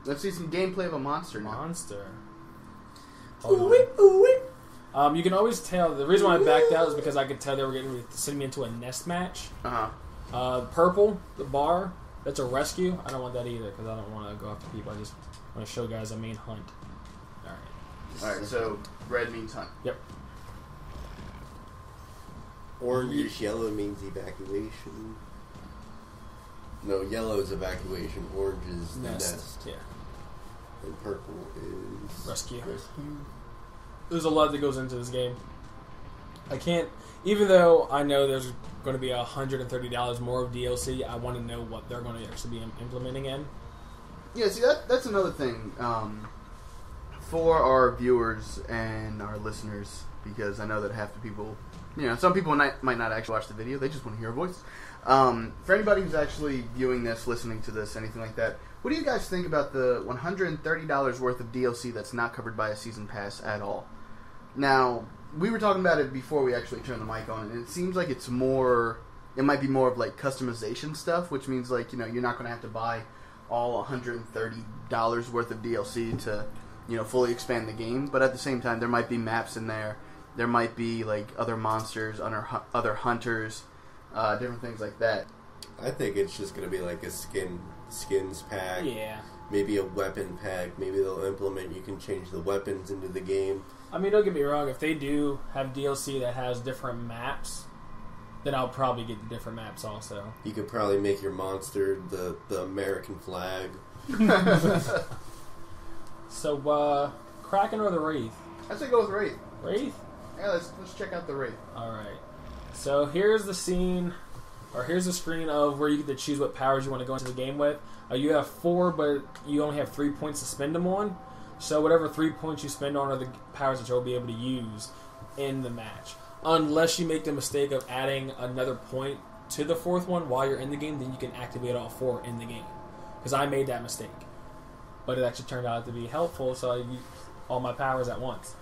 Let's see some gameplay of a monster now. Monster. Ooh-wee. You can always tell. The reason why I backed out is because I could tell they were getting ready to send me into a nest match. Purple, the bar, that's a rescue. I don't want that either because I don't want to go after people. I just want to show guys a main hunt. Alright, so red means hunt. Yep. Orange, yellow means evacuation. No, yellow is evacuation. Orange is the nest. Yeah. And purple is rescue. There's a lot that goes into this game. I can't, even though I know there's going to be $130 more of DLC, I want to know what they're going to actually be implementing in. Yeah, see, that's another thing for our viewers and our listeners, because I know that half the people, some people might not actually watch the video, they just want to hear our voice. For anybody who's actually viewing this, listening to this, anything like that, what do you guys think about the $130 worth of DLC that's not covered by a season pass at all? Now, we were talking about it before we actually turned the mic on, and it seems like it might be more of like customization stuff, which means like, you're not going to have to buy all $130 worth of DLC to, fully expand the game, but at the same time, there might be maps in there, there might be like other monsters, other hunters, different things like that. I think it's just going to be like a skins pack. Yeah. Maybe a weapon pack. Maybe they'll implement you can change the weapons into the game. I mean, don't get me wrong. If they do have DLC that has different maps, then I'll probably get the different maps also. You could probably make your monster the American flag. So, Kraken or the Wraith? I'd say go with Wraith. Wraith? Yeah, let's check out the Wraith. Alright. So here's the scene, or here's the screen of where you get to choose what powers you want to go into the game with. You have 4, but you only have 3 points to spend them on. So whatever 3 points you spend on are the powers that you'll be able to use in the match. Unless you make the mistake of adding another point to the 4th one while you're in the game, then you can activate all 4 in the game. Because I made that mistake. But it actually turned out to be helpful, so I used all my powers at once.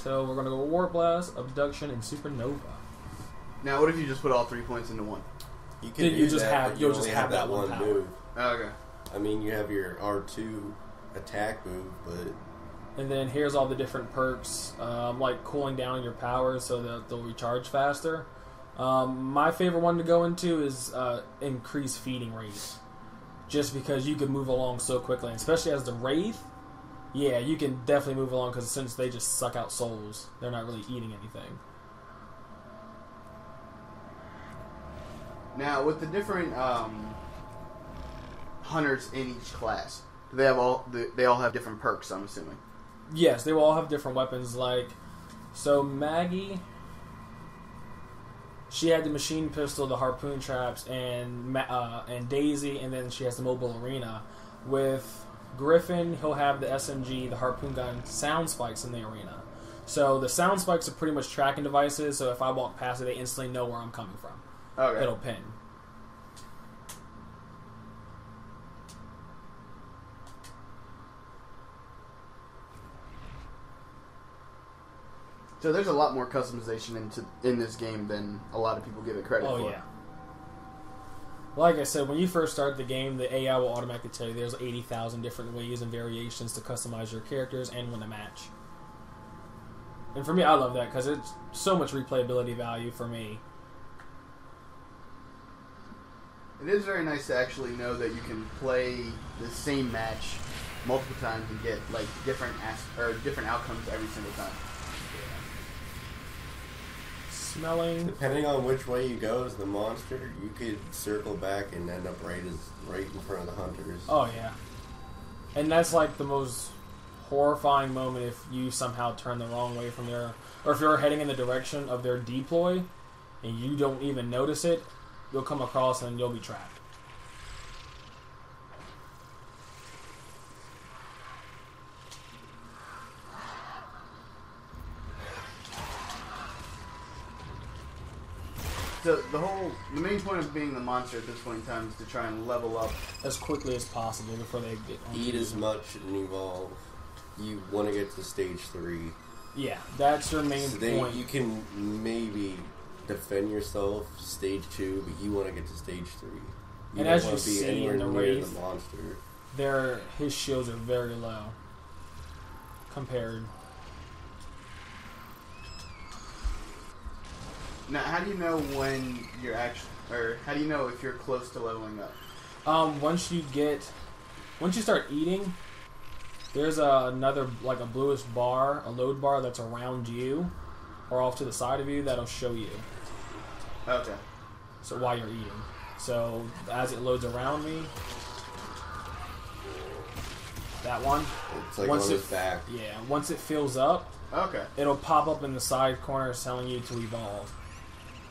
So we're going to go Warp Blast, Abduction, and Supernova. Now, what if you just put all 3 points into one? You can you'll just have that one power. move. Okay. I mean, you have your R2 attack move, but... And then here's all the different perks, like cooling down your powers so that they'll recharge faster. My favorite one to go into is increase feeding rate. Just because you can move along so quickly, and especially as the Wraith, yeah, you can definitely move along because since they just suck out souls, they're not really eating anything. Now, with the different hunters in each class, do they all have different perks, I'm assuming? Yes, they will all have different weapons. So Maggie, she had the machine pistol, the harpoon traps, and Daisy, and then she has the mobile arena. With Griffin, he'll have the SMG, the harpoon gun, sound spikes in the arena. So the sound spikes are pretty much tracking devices, so if I walk past it, they instantly know where I'm coming from. Okay. It'll pin. So there's a lot more customization in this game than a lot of people give it credit for. Oh, yeah. Like I said, when you first start the game, the AI will automatically tell you there's 80,000 different ways and variations to customize your characters and win a match. And for me, I love that because it's so much replayability value for me. It is very nice to actually know that you can play the same match multiple times and get like different outcomes every single time. Smelling. Depending on which way you go as the monster, you could circle back and end up right in front of the hunters. Oh, yeah. And that's like the most horrifying moment if you somehow turn the wrong way from their... Or if you're heading in the direction of their deploy and you don't even notice it, you'll come across and you'll be trapped. So the main point of being the monster at this point in time is to try and level up as quickly as possible before they get on. Eat as much and evolve. You want to get to stage 3. Yeah, that's your main point. You can maybe defend yourself stage 2, but you want to get to stage 3. You and don't as want you to be see anywhere in the near Wraith, the monster. his shields are very low compared. Now, how do you know when you're or how do you know if you're close to leveling up? Once you start eating, there's another, like a bluish bar, a load bar that's around you or off to the side of you that'll show you. Okay. So while you're eating. So as it loads around me, that one. It's like on his back. Yeah. Once it fills up, okay, it'll pop up in the side corner telling you to evolve.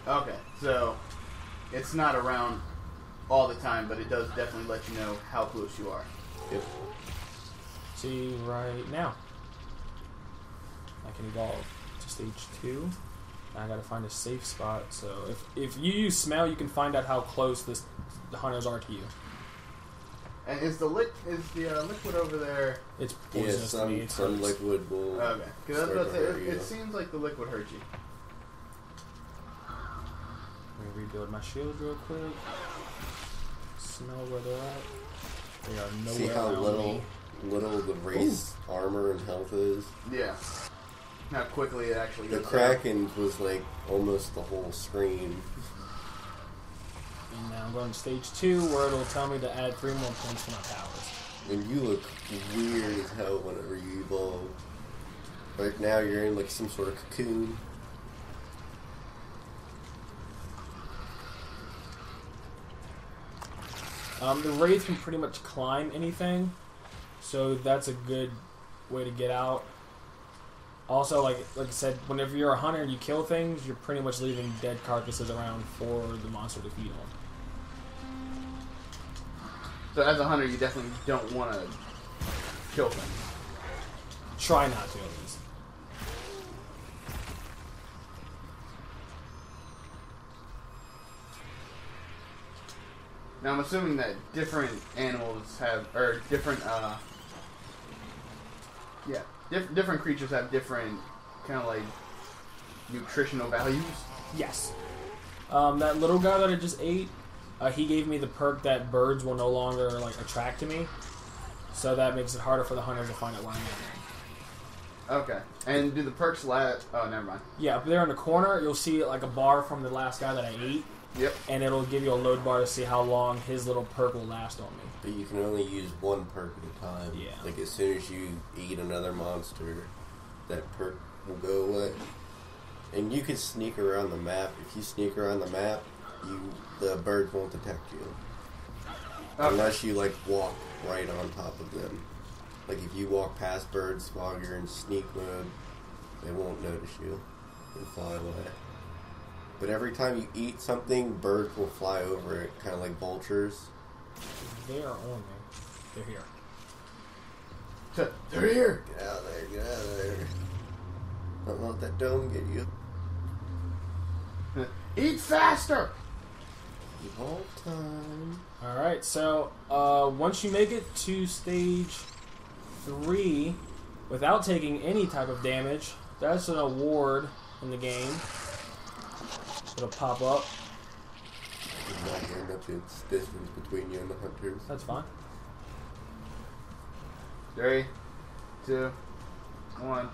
Okay, so it's not around all the time, but it does definitely let you know how close you are. Yep. See right now, I can evolve to stage 2. I gotta find a safe spot. So if you use smell, you can find out how close the hunters are to you. And is the liquid over there? It's poisonous to me. Some liquid will. Okay, because I was about to say it seems like the liquid hurt you. Let me rebuild my shield real quick. Smell where they're at. They are nowhere. See how around little the race armor and health is. Yeah. How quickly it actually. The Kraken was like almost the whole screen. And now I'm going to stage 2, where it'll tell me to add 3 more points to my powers. And you look weird as hell whenever you evolve. Right now you're in like some sort of cocoon. The Wraith can pretty much climb anything, so that's a good way to get out. Also, like I said, whenever you're a hunter and you kill things, you're pretty much leaving dead carcasses around for the monster to feed on. So as a hunter, you definitely don't want to kill things. Try not to, at least. Now I'm assuming that different animals have, or different, different creatures have different kind of like nutritional values. Yes. That little guy that I just ate, he gave me the perk that birds will no longer like attract to me, so that makes it harder for the hunters to find out where I'm at. Okay. And do the perks last? Oh, never mind. Yeah, up there in the corner, you'll see like a bar from the last guy that I ate. Yep. And it'll give you a load bar to see how long his little perk will last on me. But you can only use one perk at a time. Yeah. Like as soon as you eat another monster, that perk will go away. And you can sneak around the map. If you sneak around the map, the birds won't detect you. Okay. Unless you like walk right on top of them. Like if you walk past birds while you're in sneak mode, they won't notice you and fly away. But every time you eat something, birds will fly over it, kind of like vultures. They are on me. They're here. They're here! Get out of there, get out of there. Don't let that dome get you. Eat faster! Evolve time. Alright, so once you make it to stage 3 without taking any type of damage, that's an award in the game. It'll pop up. There's not very much distance between you and the hunters. That's fine. 3, 2, 1.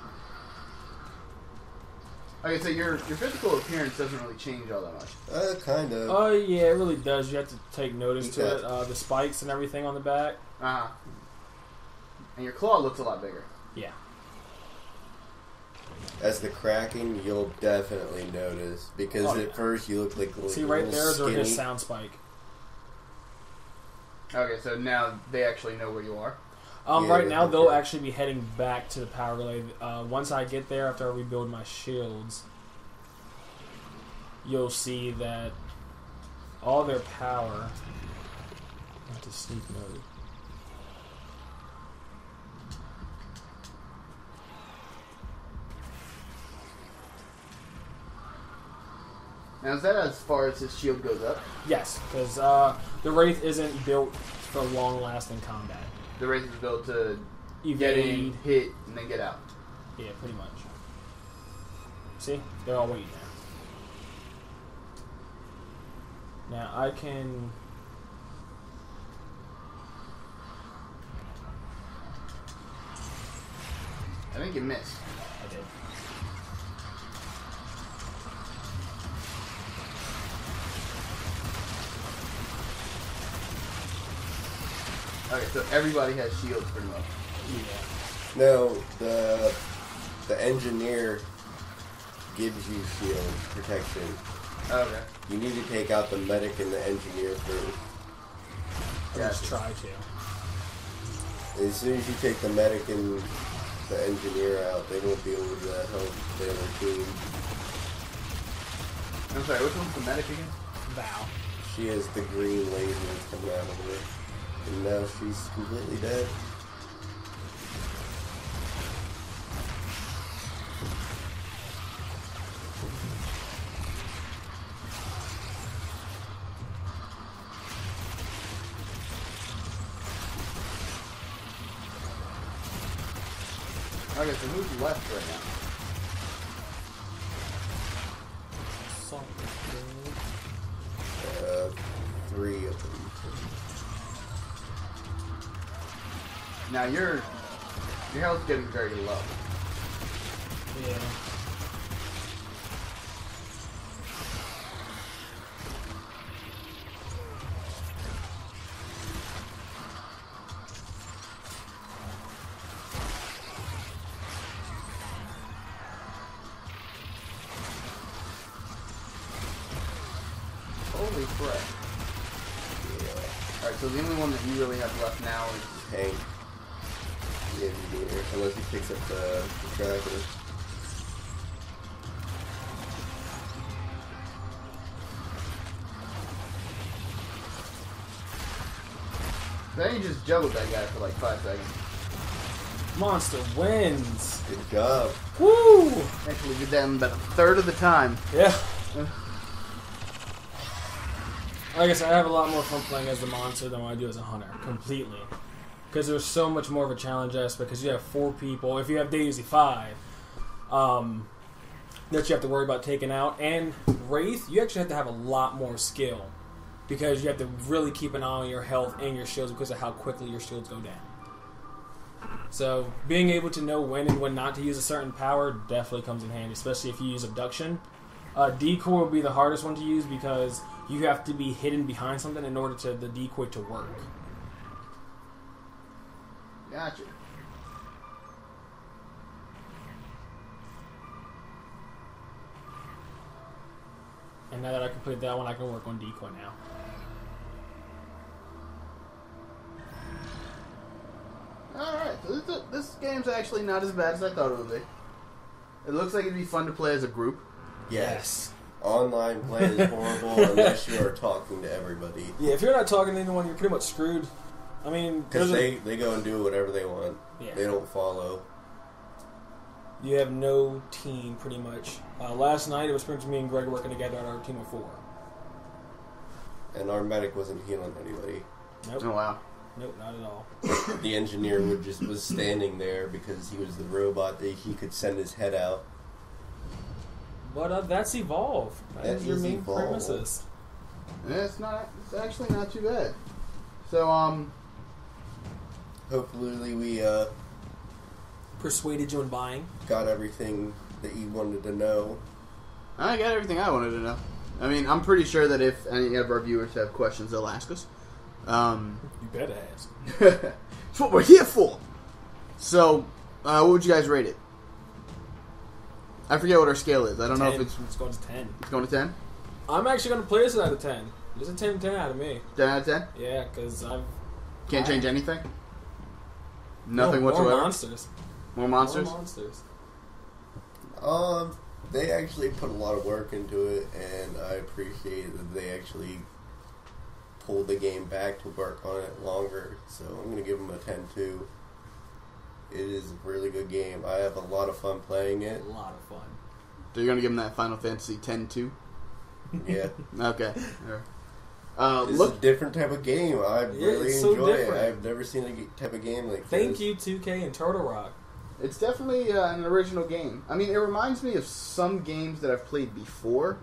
Okay, so your physical appearance doesn't really change all that much. Kind of. Oh, yeah, it really does. You have to take notice to that. it. The spikes and everything on the back. Uh-huh. And your claw looks a lot bigger. Yeah. As the Kraken, you'll definitely notice. Because at first you look like See, right there's skinny. his sound spike. Okay, so now they actually know where you are. Yeah, right now, they'll okay. actually be heading back to the power relay. Once I get there, after I rebuild my shields, you'll see that all their power... Not to sneak mode. Now, is that as far as his shield goes up? Yes, because the Wraith isn't built for long-lasting combat. The race is built to Evade. get in, hit, and then get out. Yeah, pretty much. See? They're all waiting there. Now, I can... you missed. I did. Okay, so everybody has shields pretty much. Yeah. No, the engineer gives you shield protection. Okay. You need to take out the medic and the engineer first. Just Gotcha. try to. As soon as you take the medic and the engineer out, they won't be able to help the other team. I'm sorry, which one's the medic again? Val. She has the green lasers coming out of her. And now she's completely dead. Okay, so who's left right now? Three of them. Now your health's getting very low. Yeah. Holy crap. Yeah. Alright, so the only one that you really have left now is Hank. The engineer. Unless he picks up the tracker. Then you just juggled that guy for like 5 seconds. Monster wins. Good job. Woo! Actually did that in about a third of the time. Yeah. Like I said, I have a lot more fun playing as the monster than what I do as a hunter. Completely. Because there's so much more of a challenge aspect. Because you have 4 people. If you have Daisy 5, that you have to worry about taking out. And Wraith, you actually have to have a lot more skill. Because you have to really keep an eye on your health and your shields because of how quickly your shields go down. So, being able to know when and when not to use a certain power definitely comes in handy, especially if you use abduction. Decoy will be the hardest one to use because you have to be hidden behind something in order to the decoy to work. Gotcha. And now that I completed that one, I can work on decoy now. Alright, so this game's actually not as bad as I thought it would be. It looks like it'd be fun to play as a group. Yes. Online play is horrible unless you are talking to everybody. Yeah, if you're not talking to anyone, you're pretty much screwed. I mean, Because they go and do whatever they want. Yeah. They don't follow. You have no team, pretty much. Last night, it was pretty much me and Greg working together on our team of 4. And our medic wasn't healing anybody. Nope. Oh wow. Nope, not at all. The engineer was standing there because he was the robot that he could send his head out. But that's Evolve. That That's your is main Evolve. premises. Yeah, it's actually not too bad. So Hopefully we Persuaded you in buying. got everything that you wanted to know. I got everything I wanted to know. I mean, I'm pretty sure that if any of our viewers have questions, they'll ask us. You better ask. That's what we're here for. So, what would you guys rate it? I forget what our scale is. I don't know if it's going to 10. going to 10. I'm actually going to place it out of 10. It's a 10 out of me. 10 out of 10. Yeah, because I've... Can't change anything. Nothing more whatsoever. monsters. More monsters. More monsters. They actually put a lot of work into it, and I appreciate that they actually pulled the game back to work on it longer. So I'm going to give them a 10 too. It is a really good game. I have a lot of fun playing it. A lot of fun. So you're gonna give them that Final Fantasy 10-2? Yeah. Okay. It's Look. a different type of game. I really it's so enjoy it. different. I've never seen a type of game like Thank this. you, 2K and Turtle Rock. It's definitely an original game. I mean, it reminds me of some games that I've played before,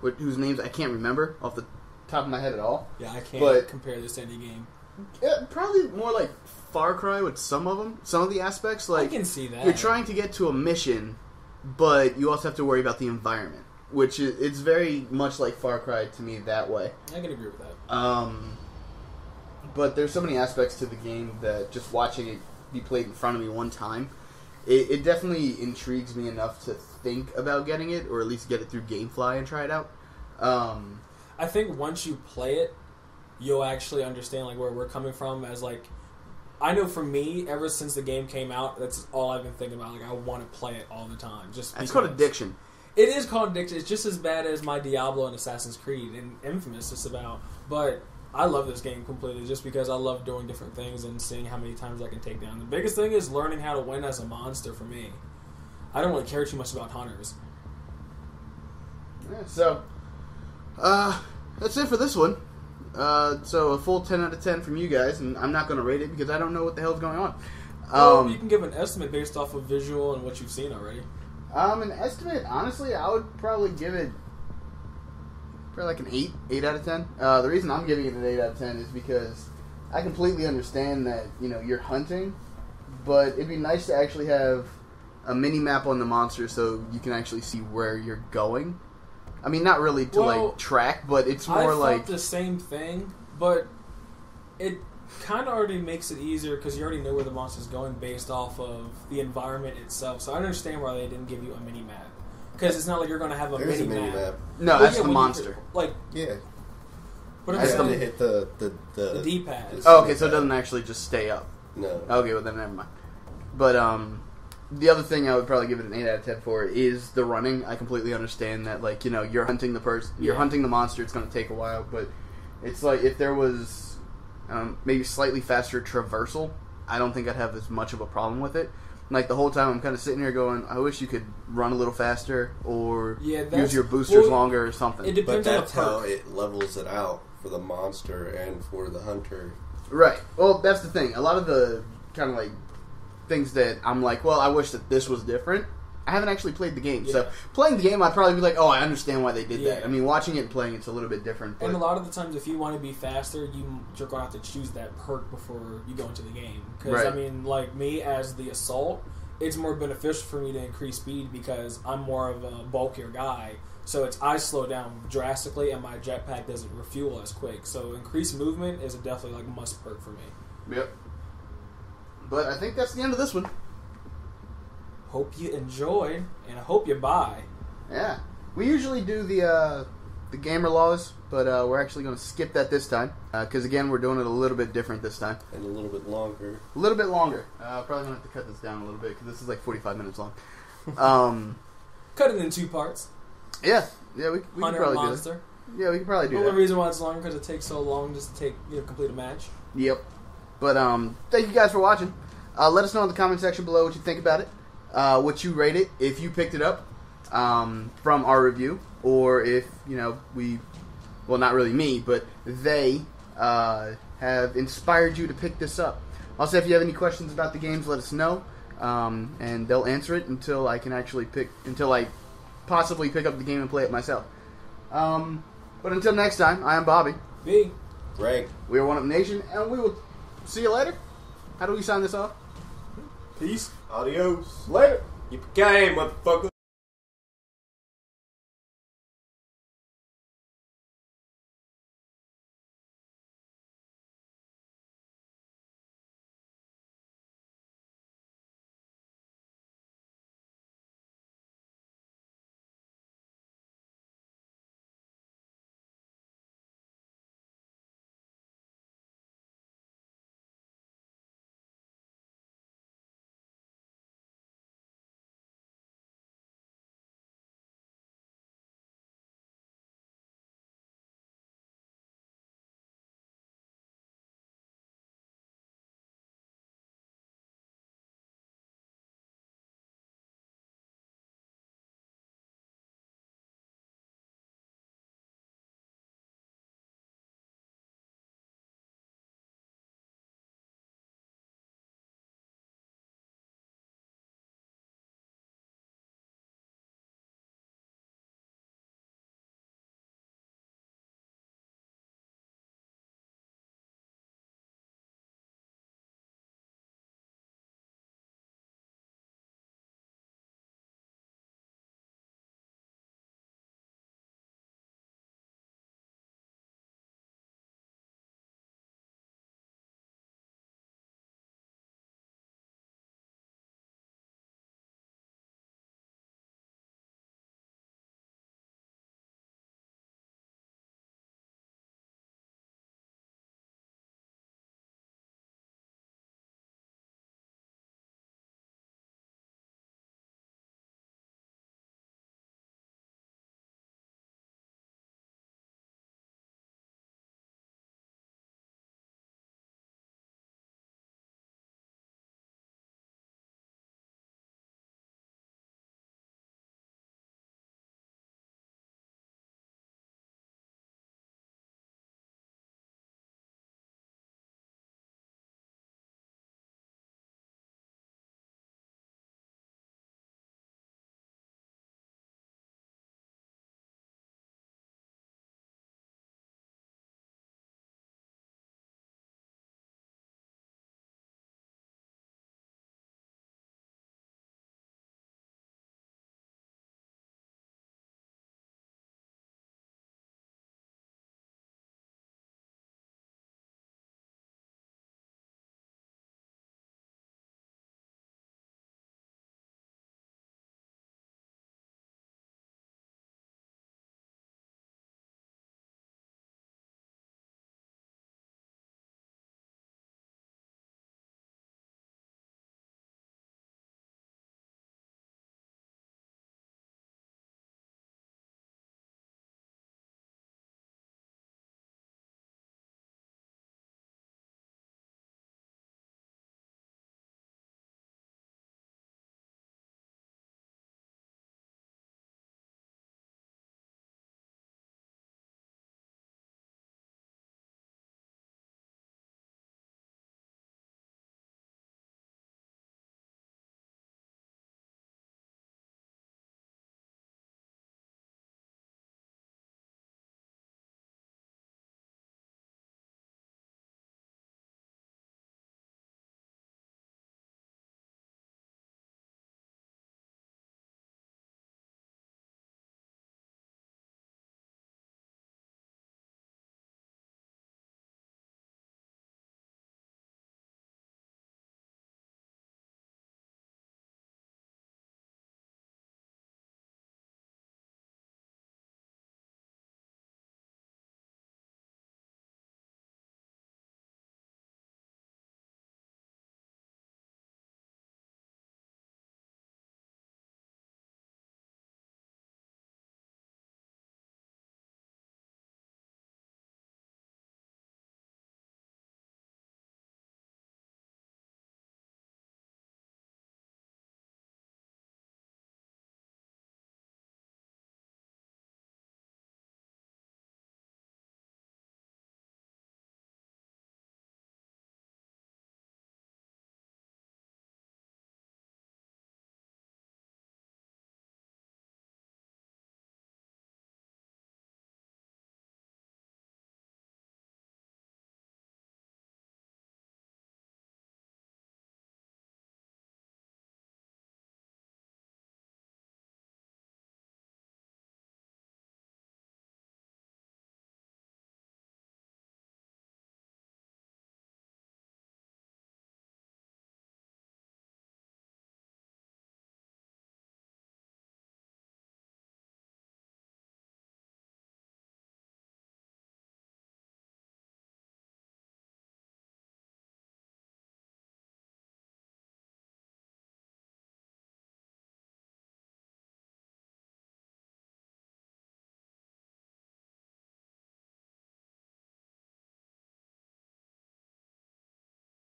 whose names I can't remember off the top of my head at all. Yeah, I can't But- compare this to any game. Probably more like Far Cry with some of them. Some of the aspects, I like can see that. you're trying to get to a mission, but you also have to worry about the environment, which it's very much like Far Cry to me that way. I can agree with that. But there's so many aspects to the game that just watching it be played in front of me one time, it definitely intrigues me enough to think about getting it, or at least get it through GameFly and try it out. I think once you play it, you'll actually understand like where we're coming from. As like, I know for me, ever since the game came out, that's all I've been thinking about. Like, I want to play it all the time. Just It's called addiction. It is called addiction. It's just as bad as my Diablo and Assassin's Creed and Infamous. Just about, but I love this game completely just because I love doing different things and seeing how many times I can take down. The biggest thing is learning how to win as a monster for me. I don't really care too much about hunters. Yeah, so, that's it for this one. So a full 10 out of 10 from you guys, and I'm not going to rate it because I don't know what the hell's going on. You can give an estimate based off of visual and what you've seen already. An estimate, honestly, I would probably give it probably like an 8 out of 10. The reason I'm giving it an 8 out of 10 is because I completely understand that, you know, you're hunting, but it'd be nice to actually have a mini map on the monster so you can actually see where you're going. I mean, not really to like track, but it's more like the same thing, but it kind of already makes it easier because you already know where the monster's going based off of the environment itself. So I understand why they didn't give you a mini map because it's not like you're going to have a There's mini a mini map. No, Well, that's yeah, the when monster. Yeah. But I I'm have to saying hit the the D-pad. Oh, okay, so it doesn't actually just stay up. No. Okay, well then never mind. But the other thing I would probably give it an 8 out of 10 for is the running. I completely understand that, like, you know, you're hunting the person, you're hunting the monster. It's going to take a while, but it's like if there was maybe slightly faster traversal, I don't think I'd have as much of a problem with it. Like the whole time, I'm kind of sitting here going, I wish you could run a little faster or use your boosters longer or something. It depends But on that's the perk. how it levels it out for the monster and for the hunter. Right. Well, that's the thing. A lot of the kind of like things that I'm like, well, I wish that this was different. I haven't actually played the game, so playing the game, I'd probably be like, oh, I understand why they did that. I mean, watching it and playing it's a little bit different. But And a lot of the times, if you want to be faster, you're going to have to choose that perk before you go into the game. Because, I mean, like me as the assault, it's more beneficial for me to increase speed because I'm more of a bulkier guy. So I slow down drastically, and my jetpack doesn't refuel as quick. So increased movement is definitely like must perk for me. Yep. But I think that's the end of this one. Hope you enjoyed, and I hope you buy. Yeah. We usually do the gamer laws, but we're actually going to skip that this time. Because, again, we're doing it a little bit different this time. And a little bit longer. A little bit longer. Probably going to have to cut this down a little bit, because this is like 45 minutes long. Cut it in 2 parts. Yeah. Yeah, we can Hunter probably and do monster. that. Yeah, we can probably do The that. only reason why it's longer because it takes so long just to complete a match. Yep. But thank you guys for watching. Let us know in the comment section below what you think about it, what you rate it, if you picked it up from our review, or if, you know, well, not really me, but they have inspired you to pick this up. Also, if you have any questions about the games, let us know, and they'll answer it until I possibly pick up the game and play it myself. But until next time, I am Bobby. B. Greg. We are One Up Nation, and we will see you later. How do we sign this off? Peace. Adios. Later. Yippee-ki-yay, motherfucker.